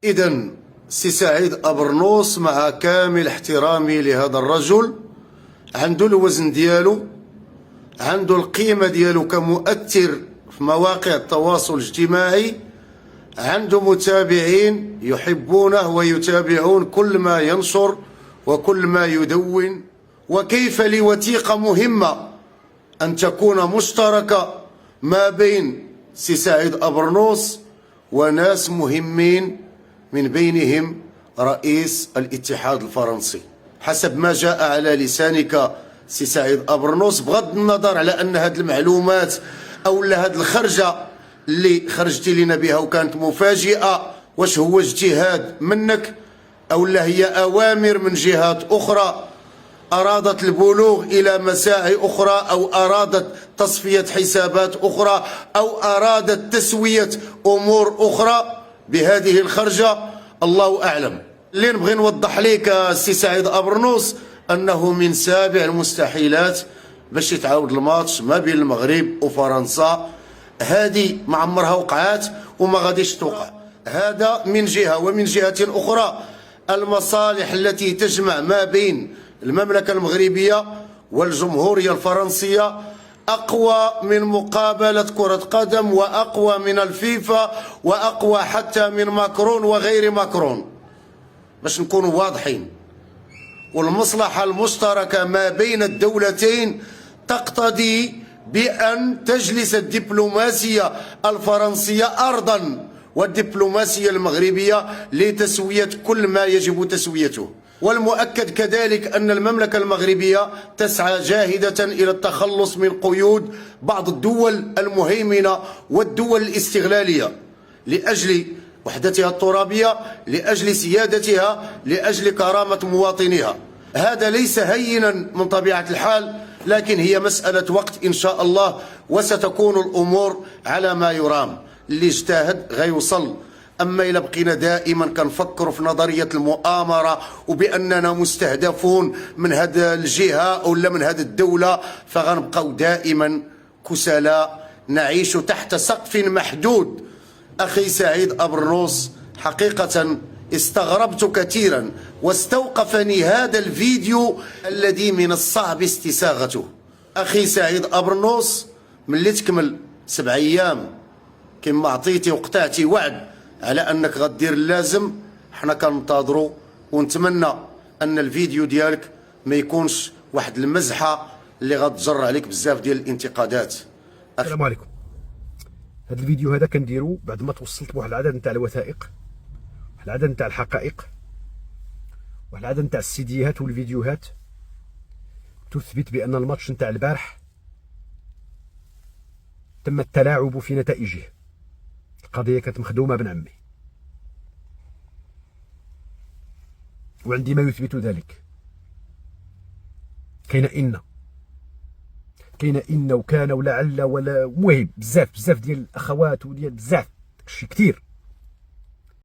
إذن سي سعيد أبرنوس مع كامل احترامي لهذا الرجل عنده الوزن ديالو، عنده القيمة ديالو كمؤثر في مواقع التواصل الاجتماعي، عنده متابعين يحبونه ويتابعون كل ما ينشر وكل ما يدون. وكيف لوثيقة مهمة أن تكون مشتركة ما بين سي سعيد أبرنوس وناس مهمين من بينهم رئيس الاتحاد الفرنسي حسب ما جاء على لسانك سي سعيد أبرنوس، بغض النظر على أن هذه المعلومات أو هذه الخرجة اللي خرجتي لنا بها وكانت مفاجئة واش هو اجتهاد منك أو لا هي أوامر من جهات أخرى أرادت البلوغ إلى مساعي أخرى أو أرادت تصفية حسابات أخرى أو أرادت تسوية أمور أخرى بهذه الخرجة، الله أعلم. اللي نبغي نوضح لك سي سعيد أبرنوس أنه من سابع المستحيلات باش يتعاود الماتش ما بين المغرب وفرنسا، هذه ما عمرها وقعات وما غاديش توقع. هذا من جهة، ومن جهة أخرى المصالح التي تجمع ما بين المملكة المغربية والجمهورية الفرنسية أقوى من مقابلة كرة قدم وأقوى من الفيفا وأقوى حتى من ماكرون وغير ماكرون، باش نكونوا واضحين. والمصلحة المشتركة ما بين الدولتين تقتضي بأن تجلس الدبلوماسية الفرنسية أرضا والدبلوماسية المغربية لتسوية كل ما يجب تسويته. والمؤكد كذلك أن المملكة المغربية تسعى جاهدة إلى التخلص من قيود بعض الدول المهيمنة والدول الاستغلالية لأجل وحدتها الترابية، لأجل سيادتها، لأجل كرامة مواطنيها. هذا ليس هينا من طبيعة الحال، لكن هي مسألة وقت إن شاء الله وستكون الأمور على ما يرام. اللي اجتهد غيوصل. أما إلا بقينا دائما كنفكروا في نظرية المؤامرة وبأننا مستهدفون من هذه الجهة ولا من هذه الدولة، فغنبقاو دائما كسلاء نعيش تحت سقف محدود. أخي سعيد أبرنوس، حقيقة استغربت كثيرا واستوقفني هذا الفيديو الذي من الصعب استساغته. أخي سعيد أبرنوس، ملي تكمل 7 أيام كما عطيتي وقطعتي وعد على أنك غدير اللازم، حنا كننتظروا ونتمنى أن الفيديو ديالك ما يكونش واحد المزحة اللي غتجر عليك بزاف ديال الانتقادات. السلام عليكم. هذا الفيديو هذا كنديرو بعد ما توصلت بواحد العدد نتاع الوثائق، واحد العدد نتاع الحقائق، واحد العدد نتاع السيديات والفيديوهات تثبت بأن الماتش نتاع البارح تم التلاعب في نتائجه. القضية كانت مخدومة بن عمي، وعندي ما يثبت ذلك. كاين إن وكان ولعل ولا، مهم بزاف ديال الأخوات وديال بزاف، داكشي كثير.